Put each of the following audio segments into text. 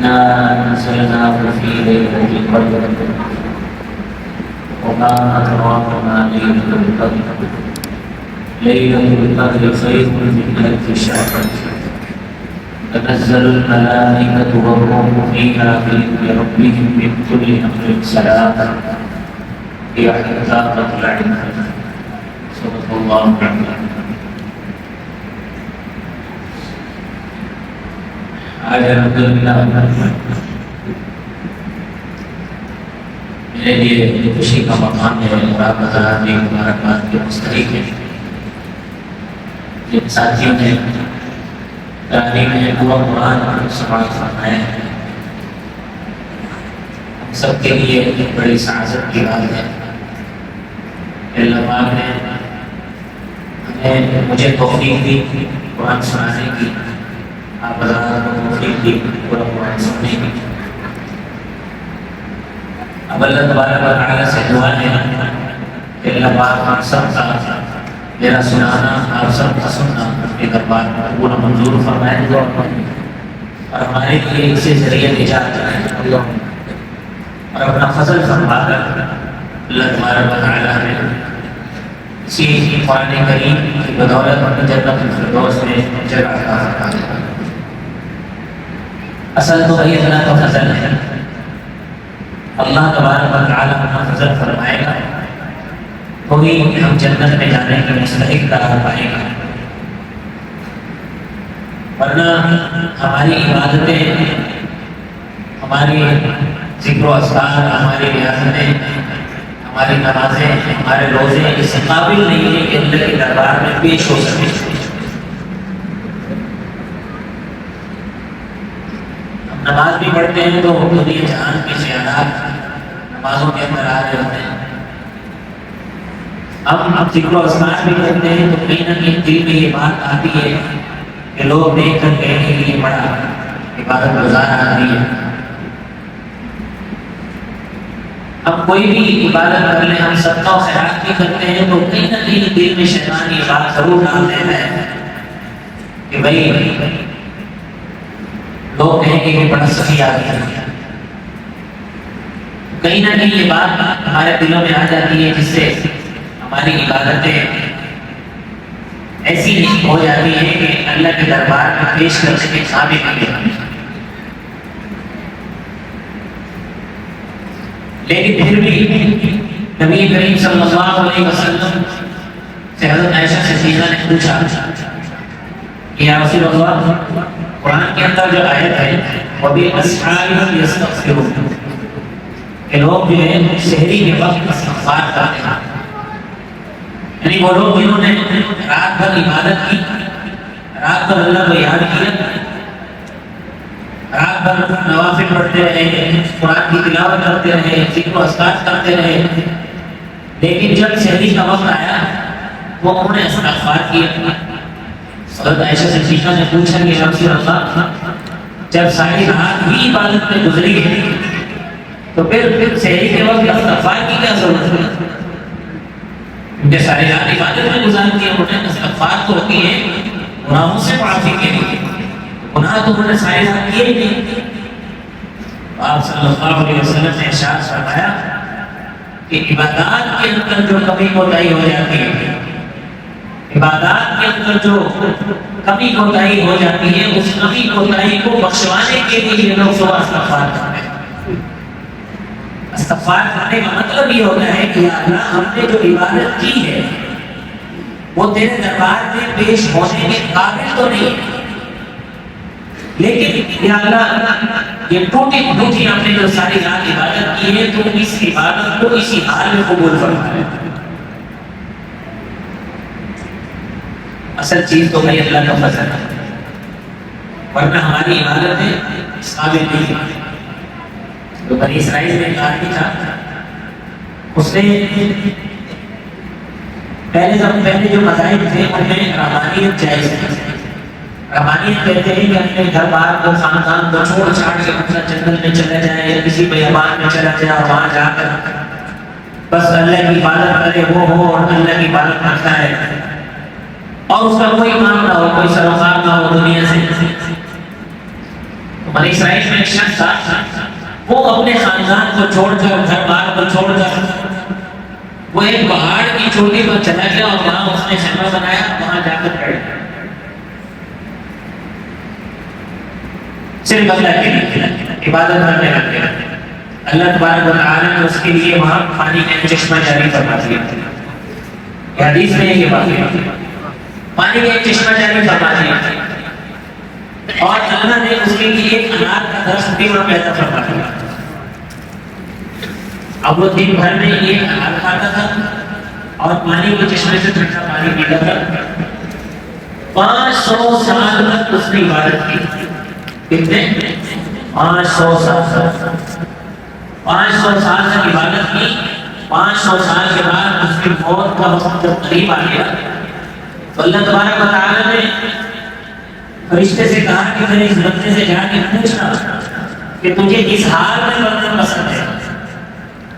إنا أنزلناه في ليلة القدر وما أدراك ما ليلة القدر ليلة القدر خير من ألف شهر تنزل الملائكة والروح فيها بإذن ربهم من كل أمر سلام هي حتى مطلع الفجر. صدق الله العظيم. آج الحمدللہ میرے لیے خوشی کا مقام ہے اور آپ حضرات نے مبارکباد کے مستحق ہیں. جن ساتھیوں نے تعلیم میں پورا قرآن سماعت فرمایا ہے، ہم سب کے لیے ایک بڑی سعادت کی بات ہے. اللہ پاک نے ہمیں مجھے توفیق دی قرآن سنانے کی، آپ حضرات کو توفیق دی پورا قرآن سننے کی. اب اللہ تبارک و تعالیٰ سے دعا ہے کہ اللہ پاک ہم سب کا میرا سنانا، آپ سب کا سننا اپنے دربار میں پورا منظور فرمائے اور ہمارے لیے اس سے ذریعہ نجات ہے اور اپنا فضل فرما کر اللہ تبارک و تعالیٰ نے اسی قرآن کریم کی بدولت اپنی جنت الفردوس میں جگہ عطا فرمایا. اصل تو یہ اللہ کا فضل ہے. اللہ تبارک و تعالیٰ اپنا فضل فرمائے گا وہی ہم جنت میں جانے کے مستحق قرار پائے گا، ورنہ ہماری عبادتیں، ہماری ذکر و اذکار، ہماری ریاضتیں، ہماری نمازیں، ہمارے روزے اس قابل نہیں ہے کہ اللہ کے دربار میں پیش ہو سکے. ہم نماز بھی پڑھتے ہیں تو دنیا جہان کے خیالات نمازوں کے اندر آ رہے ہوتے ہیں. ہم ذکر و اذکار بھی کرتے ہیں تو کہیں نہ کہیں دل میں یہ بات آتی ہے کہ لوگ دیکھ کر کہنے کے لیے بڑا عبادت گزار آدمی ہے. ہم کوئی بھی عبادت کر لیں، ہم صدقہ و خیرات بھی کرتے ہیں تو کہیں نہ کہیں دل میں شیطان یہ بات ضرور ڈال دیتا ہے کہ بھائی لوگ کہیں گے کہ بڑا سخی آدمی ہے. کہیں نہ کہیں یہ بات ہمارے دلوں میں آ جاتی ہے جس سے ہماری عبادتیں ایسی ہو جاتی ہیں کہ اللہ کے دربار میں پیش کرنے کے قابل نہیں ہوتی. لیکن پھر بھی نبی کریم صلی اللہ علیہ وسلم سے حضرت عائشہ صدیقہ نے پوچھا کہ یا رسول اللہ، قرآن کے اندر جو آیت ہے وَبِالْأَسْحَارِ هُمْ يَسْتَغْفِرُونَ کہ لوگ جو ہے سحری کے وقت استغفار کرتے ہیں، یعنی وہ لوگ جنہوں نے رات بھر عبادت کی، رات بھر اللہ کو یاد کیا، رات بھر نوافل پڑھتے رہے، قرآن کی تلاوت کرتے رہے، ذکر و اذکار کرتے رہے، لیکن جب سحری کا وقت آیا وہ انہوں نے استغفار کیا. حضرت عائشہ صدیقہ نے پوچھا کہ یا رسول اللہ، جب ساری رات بھی عبادت میں گزری ہے تو پھر سحری کے وقت استغفار کی کیا ضرورت ہے؟ کیونکہ ساری رات عبادت میں گزار کی، انہوں نے استغفار تو کی ہے گناہوں سے معافی کے لیے، گناہ تو انہوں نے ساری رات کیے ہی نہیں. آپ صلی اللہ علیہ وسلم نے ارشاد فرمایا کہ عبادات کے اندر جو کمی کوتاہی ہو جاتی ہے، عبادات کے اندر جو کمی کوتاہی ہو جاتی ہے، اس کمی کوتاہی کو بخشوانے کے لیے لوگ صبح استغفار کرتے ہیں. استغفار کرنے کا مطلب یہ ہوتا ہے کہ یا اللہ، ہم نے جو عبادت کی ہے وہ تیرے دربار میں پیش ہونے کے قابل تو نہیں ہے، لیکن یا اللہ یہ ٹوٹی پھوٹی ہم نے جو ساری رات عبادت کی ہے تو اس عبادت کو اسی حال میں قبول فرما ہے. اصل چیز تو بھائی اللہ کا فضل ہے، ورنہ ہماری عبادتیں اس قابل نہیں ہے. تو بنی اسرائیل میں ایک آدمی تھا، اس نے پہلے جو مذاہب تھے ان میں رحمانیت جائز تھی. رحمانیت کہتے ہیں کہ اپنے گھر بار کو، خاندان کو چھوڑ چھاڑ کے اپنا جنگل میں چلا جائے یا کسی بیابان میں چلا جائے اور وہاں جا کر بس اللہ کی عبادت کرے، وہ ہو اور اللہ کی عبادت کرتا ہے اور اس کا کوئی کام نہ ہو، کوئی سروکار نہ ہو دنیا سے. بنی اسرائیل میں ایک شخص تھا، وہ اپنے خاندان کو چھوڑ کر، گھر بار کو چھوڑ کر وہ ایک پہاڑ کی چوٹی پر چلا گیا اور وہاں اس نے خیمہ بنایا، وہاں جا کر بیٹھ گیا صرف اللہ کے لیے عبادت کرنے لگ گیا۔ اللہ تبارک و تعالیٰ نے اس کے لیے وہاں پانی کا چشمہ جاری فرما دیا۔ یہ حدیث میں یہ بات ہے، پانی کا ایک چشمہ جاری فرما دیا، اور اللہ نے اس کے لیے ایک انار کا درخت بھی وہاں پیدا فرما دیا۔ اب وہ دن بھر میں ایک انار کھاتا تھا اور پانی کے چشمے سے ٹھنڈا پانی پیتا تھا۔ 500 سال تک اس نے عبادت کی۔ کتنے؟ 500 سال 500 سال تک عبادت کی۔ 500 سال کے بعد اس کی موت کا وقت جب قریب آ گیا تو اللہ تبارک و تعالیٰ نے فرشتے سے کہا کہ میں اس بندے سے جا کے پوچھنا کہ تجھے جس حال میں مرنا پسند ہے،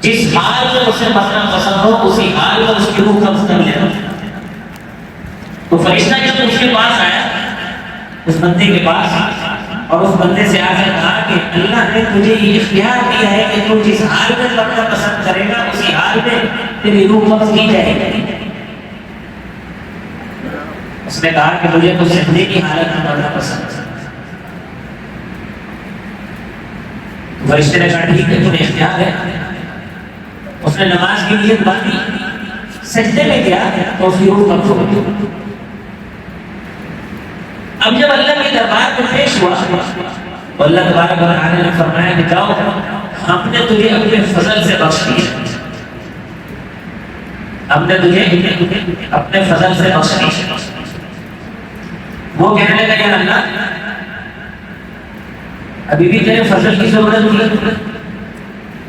جس حال میں اسے مرنا پسند ہو، اسی حال میں اس کی روح قبض کر لینا۔ تو فرشتہ جب اس کے پاس آیا، اس بندے کے پاس، اور اس بندے سے آ کر کہا کہ اللہ نے تجھے یہ اختیار دیا ہے کہ تو جس حال میں مرنا پسند کرے گا اسی حال میں تیری روح قبض کی جائے گی۔ اس نے کہا کہ مجھے تو سجدے کی حالت میں مرنا پسند ہے۔ فرشتے نے کہا ٹھیک ہے، تمہیں اختیار ہے۔ اس نے نماز کی نیت باندھی، سجدے میں گیا تو اس کی روح قبض ہو گئی۔ اب جب اللہ کے دربار میں پیش ہوا تو اللہ تبارک و تعالیٰ نے فرمایا کہ جاؤ، ہم نے تجھے اپنے فضل سے بخش دیا، ہم نے تجھے اپنے فضل سے بخش دیا۔ وہ کہنے لگا یا اللہ، ابھی بھی تیرے فضل کی ضرورت تھی،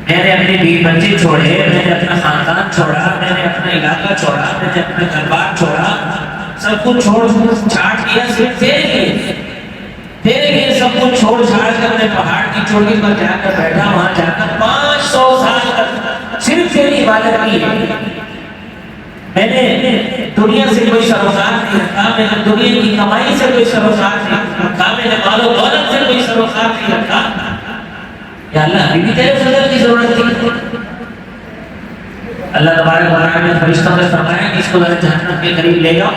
میں نے اپنے بیوی بچے چھوڑے، میں نے اپنا خاندان چھوڑا، میں نے اپنا علاقہ چھوڑا، میں نے اپنا گھر بار چھوڑا، سب کچھ چھوڑ چھاڑ دیا صرف تیرے لیے سب کچھ چھوڑ چھاڑ کر میں پہاڑ کی چوٹی پر جا کر بیٹھا، وہاں جا کر 500 سال تک صرف تیری عبادت کی ہے۔ میں نے دنیا سے کوئی سروکار نہیں رکھا، میں نے دنیا کی کمائی سے کوئی سروکار نہیں رکھا، میں نے مال و دولت سے کوئی سروکار نہیں رکھا۔ یا اللہ، ابھی بھی تیرے فضل کی ضرورت تھی۔ اللہ تبارک و تعالیٰ نے فرشتوں سے فرمایا کہ اس کو جہنم کے قریب لے جاؤ۔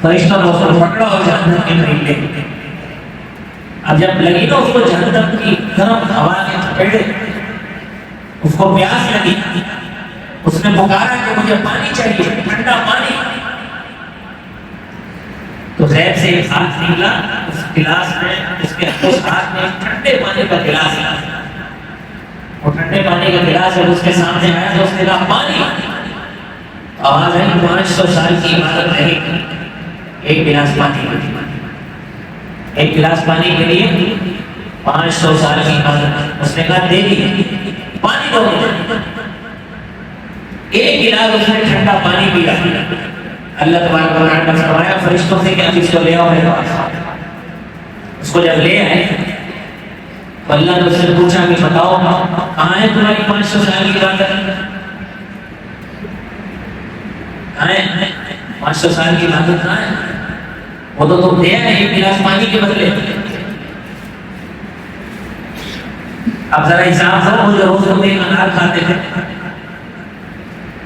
فرشتوں نے اس کو پکڑا اور جہنم کے قریب لے گئے۔ اب جب لگی تو اس کو جہنم کی گرم ہوا نے تھپیڑے، اس کو پیاس لگی، اس نے پکارا کہ مجھے پانی چاہیے، ٹھنڈا پانی۔ تو غیب سے ایک ہاتھ نکلا، اس گلاس میں، اس کے ہاتھ میں ٹھنڈے پانی کا گلاس آیا۔ وہ ٹھنڈے پانی کا گلاس جب اس کے سامنے آیا تو اس نے کہا پانی۔ آواز ہے 500 سال کی عبادت نہیں، ایک گلاس پانی، ایک گلاس پانی کے لیے 500 سال کی عبادت۔ اس نے کہا دے دی، پانی دو۔ ایک گلاس اس نے ٹھنڈا پانی پیا۔ اللہ تبارک و تعالیٰ نے فرمایا فرشتوں سے کہ اب اس کو لے آؤ میرے پاس۔ اس کو جب لے آئے تو اللہ نے اس سے پوچھا کہ بتاؤ کہاں ہے تمہاری 500 سال کی عبادت؟ کہاں ہے 500 سال کی عبادت؟ کہاں ہے؟ وہ تو تم دیا ہے ایک گلاس پانی کے بدلے۔ اب ذرا حساب کرو، مجھے روز تم ایک انار کھاتے تھے،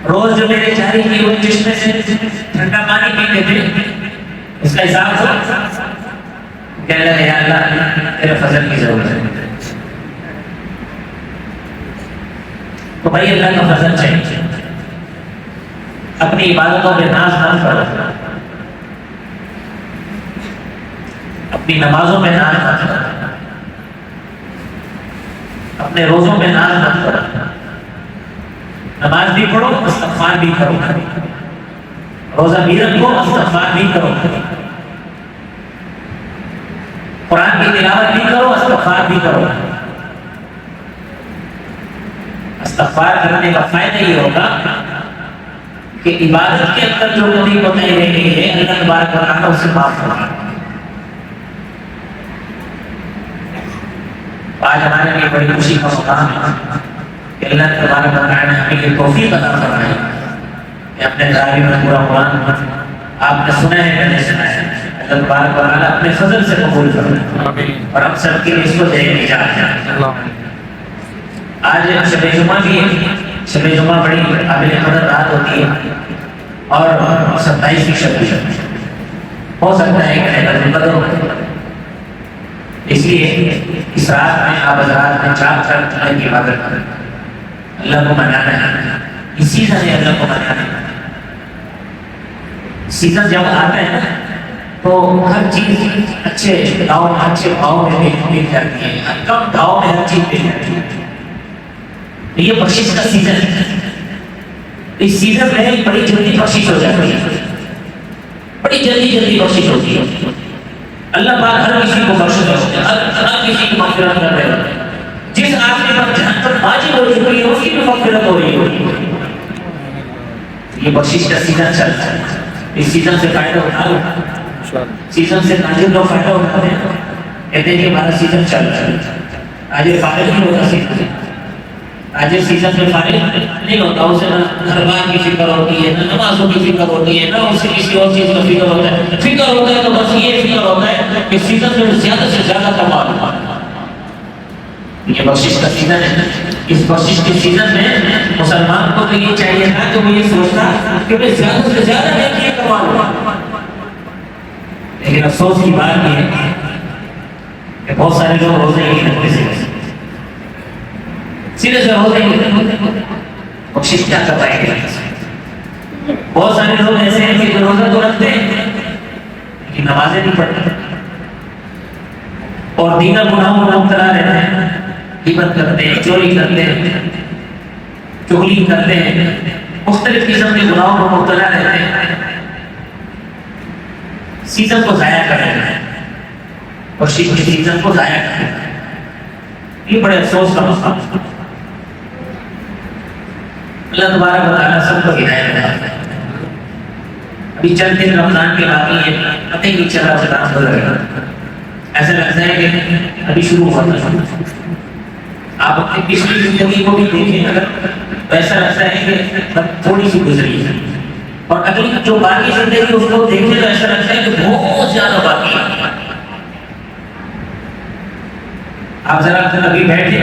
روز جو میرے جاری کی ہوئی چشمے سے ٹھنڈا پانی پیتے تھے، اس کا حساب کرو۔ کہنے لگا یا اللہ، تیرے فضل کی ضرورت ہے۔ تو بھائی اللہ کا فضل چاہیے، اپنی عبادتوں میں ناز مت کرو، اپنی نمازوں میں ناز مت کرو، اپنے روزوں میں ناز مت کرو۔ نماز بھی پڑھو، استغفار بھی کرو، روزہ بھی رکھو، استغفار بھی کرو، قرآن کی تلاوت بھی کرو، استغفار بھی کرو۔ استغفار کرنے کا فائدہ یہ ہوگا کہ عبادت کے اندر جو کمی کوتاہی رہ گئی ہے اللہ تبارک و تعالیٰ اسے معاف کرے۔ آج ہمارے لیے بڑی خوشی کا مقام ہے کہ اللہ تبارک و تعالیٰ نے ہمیں یہ توفیق عطا فرمائی کہ اپنے دعوی میں پورا قرآن آپ نے سنا ہے، میں نے سنا ہے۔ اللہ تبارک و تعالیٰ اپنے فضل سے قبول فرمائے اور ہم سب کے لیے اس کو دے نجات۔ آج شب جمعہ بھی ہے، شب جمعہ بڑی قابل قدر رات ہوتی ہے اور 27 کی شب ہو سکتا ہے کہ لیلۃ القدر ہو، اس لیے اس رات میں آپ حضرات نے چاہ کر اللہ کی عبادت کریں، اللہ کو منانا ہے، اس سیزن ہے اللہ کو منانا ہے۔ سیزن جب آتا ہے نا تو ہر چیز اچھے داؤں اچھے بھاؤ میں مل جاتی ہے، کم بھاؤ میں ہر چیز مل جاتی ہے۔ یہ بخشش کا سیزن ہے، اس سیزن میں بڑی جلدی بخشش ہو جاتی ہے، بڑی جلدی بخشش ہوتی ہے۔ اللہ پاک ہر کسی کو بخش دے، ہر کسی کی مغفرت کر دے، جس آدمی پر جہنم واجب ہو چکی ہے اس کی بھی مغفرت ہو رہی ہے۔ یہ بخشش کا سیزن چلتا ہے، اس سیزن سے فائدہ اٹھا لو، سیزن سے ناظر لوگ فائدہ اٹھاتے ہیں، کہتے ہیں کہ ہمارا سیزن چل رہا ہے، آج یہ فارغ نہیں ہوتا سیزن، آج یہ سیزن میں فارغ نہیں ہوتا، اسے نہ گھر بار کی فکر ہوتی ہے، نہ نمازوں کی فکر ہوتی ہے، نہ اسے کسی اور چیز کا فکر ہوتا ہے، فکر ہوتا ہے تو بس یہ فکر ہوتا ہے کہ سیزن میں زیادہ سے زیادہ کما لوں۔ یہ بخشش کا سیزن ہے، اس بخشش کے سیزن میں مسلمان کو تو یہ چاہیے تھا کہ وہ یہ سوچتا کہ میں زیادہ سے زیادہ نیکیاں کما لوں، لیکن افسوس کی بات یہ ہے کہ بہت سارے لوگ روزے نہیں رکھتے، سیدھے سے روزے نہیں رکھتے، بخشش کیا کر پائیں گے؟ بہت سارے لوگ ایسے ہیں کہ جو روزہ تو رکھتے ہیں لیکن نمازیں نہیں پڑھتے اور دیگر گناہوں میں مبتلا رہتے ہیں، غیبت کرتے ہیں، چوری کرتے ہیں، چغلی کرتے ہیں، مختلف قسم کے گناہوں میں مبتلا رہتے ہیں، سیزن کو ضائع کر رہے ہیں، بخشش کے سیزن کو ضائع کر رہے ہیں۔ یہ بڑے افسوس کا مسئلہ ہے۔ اللہ تبارک و تعالیٰ سب کو ہدایت دے۔ ابھی چند دن رمضان کے باقی ہے، پتہ ہی نہیں چلا رمضان ہو رہا ہے، ایسا لگتا ہے کہ ابھی شروع ہوا تھا۔ آپ اپنی پچھلی زندگی کو بھی دیکھیں اگر تو ایسا لگتا ہے کہ تھوڑی سی گزری ہے، اور اگلی جو باقی زندگی اس کو دیکھیں تو ایسا لگتا ہے کہ بہت زیادہ باقی ہے۔ آپ ذرا کبھی بیٹھے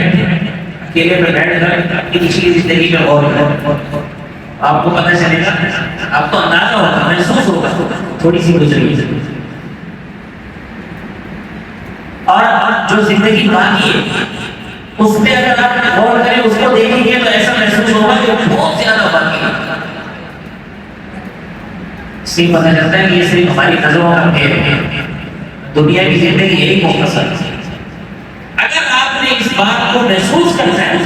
اکیلے میں بیٹھ کر اپنی پچھلی زندگی میں غور کریں، آپ کو پتہ چلے گا، آپ کو اندازہ ہوگا، محسوس ہوگا تھوڑی سی گزری ہے، اور جو زندگی باقی ہے اس پہ اگر آپ غور کریں، اس کو دیکھیں گے تو ایسا محسوس ہوگا کہ بہت زیادہ باقی ہے۔ اس سے پتہ چلتا ہے کہ یہ صرف ہماری نظروں کا کھیل ہے، دنیا کی زندگی یہی مختصر ہے۔ اگر آپ نے اس بات کو محسوس کرنا ہے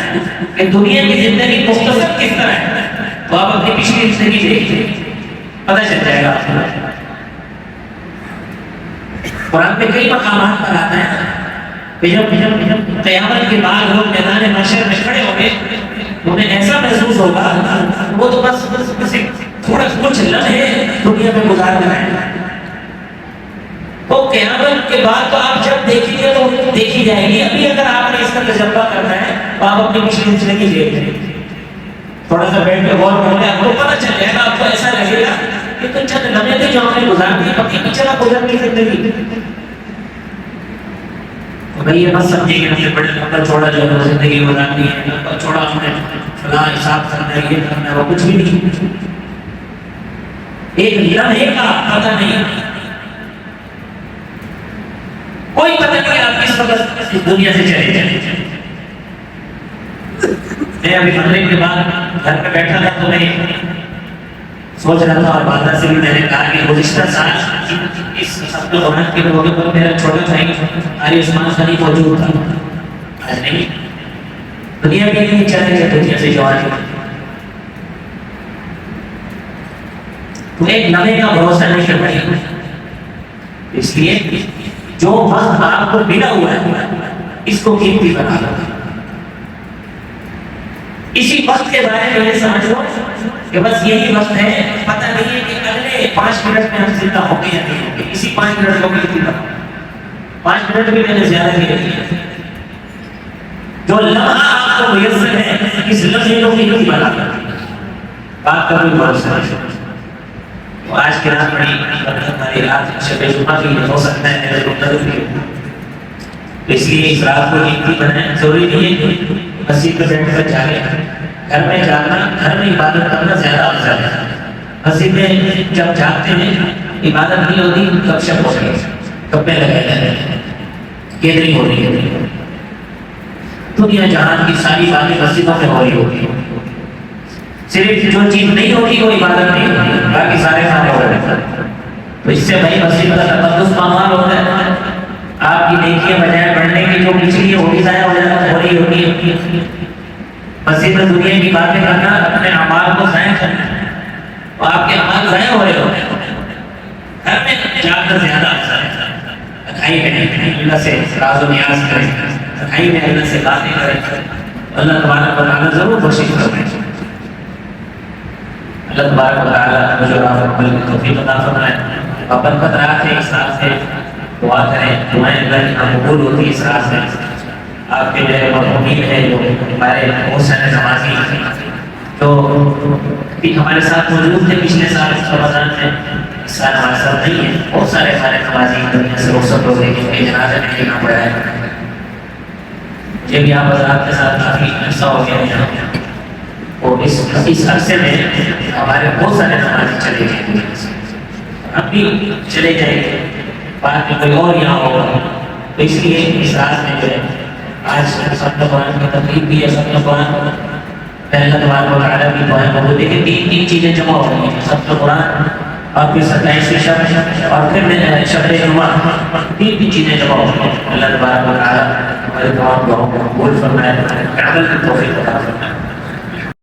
کہ دنیا کی زندگی مختصر کس طرح ہے تو آپ اپنی پچھلی زندگی دیکھیں، پتہ چل جائے گا۔ قرآن میں کئی مقامات پر آتا ہے کہ جب قیامت کے بعد لوگ میدان محشر میں کھڑے ہوں گے انہیں ایسا محسوس ہوگا وہ تو بس تھوڑا کچھ لمحے دنیا میں گزارنا ہے، تو قیامت کے بعد تو آپ جب دیکھیں گے تو دیکھی جائے گی۔ ابھی اگر آپ نے اس کا تجربہ کرنا ہے تو آپ اپنی پچھلی زندگی دیکھ لیں، تھوڑا سا بیٹھ کے غور کر لیں، آپ کو پتہ چل جائے گا، آپ کو ایسا لگے گا کہ تو چند لمحے تھے جو ہم نے گزار دی، ابھی پیچھے گزر گئی زندگی۔ بھائی یہ مت سمجھے کہ ہم نے بڑے لمبا چوڑا جو ہے زندگی گزارنی ہے، لمبا چوڑا ہم نے فلاں حساب کرنا ہے، یہ کرنا ہے، وہ کچھ بھی نہیں۔ ایک لمحے کا پتہ نہیں، کوئی پتہ نہیں آپ کس وقت اس دنیا سے چلے جائیں۔ میں ابھی مغرب کے بعد گھر پہ بیٹھا تھا تو میں سوچ رہا تھا اور والدہ سے بھی میں نے کہا کہ گزشتہ سال اس سب دوران کے موقع پر میرا چھوٹا بھائی قاری عثمان غنی موجود تھا، آج نہیں، دنیا بھی نہیں چلے گا، دنیا سے جو آج تو ایک لمحے کا بھروسہ نہیں کر پائے، اس لیے جو وقت آپ کو ملا ہوا ہے اس کو قیمتی بنا لو۔ اسی وقت کے بارے میں یہ سمجھ لو کہ بس یہی وقت ہے، پتہ نہیں ہے کہ اگلے 5 منٹ میں ہم زندہ ہوں گے یا نہیں ہوں گے، اسی 5 منٹ کو قیمتی بنا، 5 منٹ بھی میں نے زیادہ نہیں رکھی، جو لمحہ آپ کو میسر ہے اس لمحے کو قیمتی بنا لو۔ بات کروں بہت ساری تو آج کی رات بڑی برکت والی رات شب جمعہ بھی ہو سکتا ہے میرے قدر بھی ہو، تو اس لیے اس رات کو قیمتی بنائیں. ضروری نہیں ہے کہ مسجد میں بیٹھ کر جاگیں، گھر میں جاگنا، گھر میں عبادت کرنا زیادہ افضل ہے. مسجد میں جب جاگتے ہیں عبادت نہیں ہوتی، گپ شپ ہوتی ہے، گپیں لگائے جاتے ہیں، گیدرنگ ہو رہی ہے، دنیا جہان کی ساری باتیں مسجدوں میں ہو رہی ہوتی ہیں. صرف جو چیز نہیں ہوتی وہ عبادت نہیں ہوتی، باقی سارے کام ہو رہے ہیں. تو اس سے بھائی مسجد کا تقدس پامال ہوتا ہے. آپ کی نیکیاں بجائے بڑھنے کی جو پچھلی وہ بھی ضائع ہو رہی ہوتی ہے. مسجد میں دنیا کی باتیں کرنا اپنے اعمال کو ضائع کرنا، اور آپ کے اعمال ضائع ہو رہے ہوتے ہیں. گھر میں جا کر زیادہ افضل ہے. تنہائی میں اللہ سے راز و نیاز کریں، تنہائی میں اللہ سے باتیں کریں، اللہ تبارک و تعالیٰ ضرور بخشش فرمائے. اللہ تبارک و تعالیٰ مجھے اور آپ کو توفیق عطا فرمائے. اور برکت رات ہے، اس رات سے دعا کریں، دعائیں اللہ کی قبول ہوتی ہے اس رات سے. آپ کے جو مرحومین ہیں جو ہمارے بہت سارے نمازی جو بھی ہمارے ساتھ موجود تھے پچھلے سال رمضان میں، اس سال ہمارے ساتھ نہیں ہے. بہت سارے ہمارے نمازی دنیا سے رخصت ہو گئے، جن کے جنازے میں لینا پڑا ہے. مجھے بھی آپ حضرات کے ساتھ کافی عرصہ ہو گیا ہے، اور اس عرصے میں ہمارے بہت سارے نمازی چلے گئے، اب بھی چلے جائیں گے، بعد میں کوئی اور یہاں ہوگا. تو اس لیے اس رات میں جو ہے آج ختم قرآن کی تقریب بھی ہے. ختم قرآن پہلا تبارک و تعالیٰ کی دعائیں بہت، لیکن تین چیزیں جمع ہو رہی ہیں، ختم قرآن اور پھر 27ویں شب اور پھر شب جمعہ. تین چیزیں جمع ہو رہی ہیں. اللہ تبارک و تعالیٰ ہمارے تمام دعاؤں کو قبول فرمائے، عمل کی توفیق عطا فرمائے.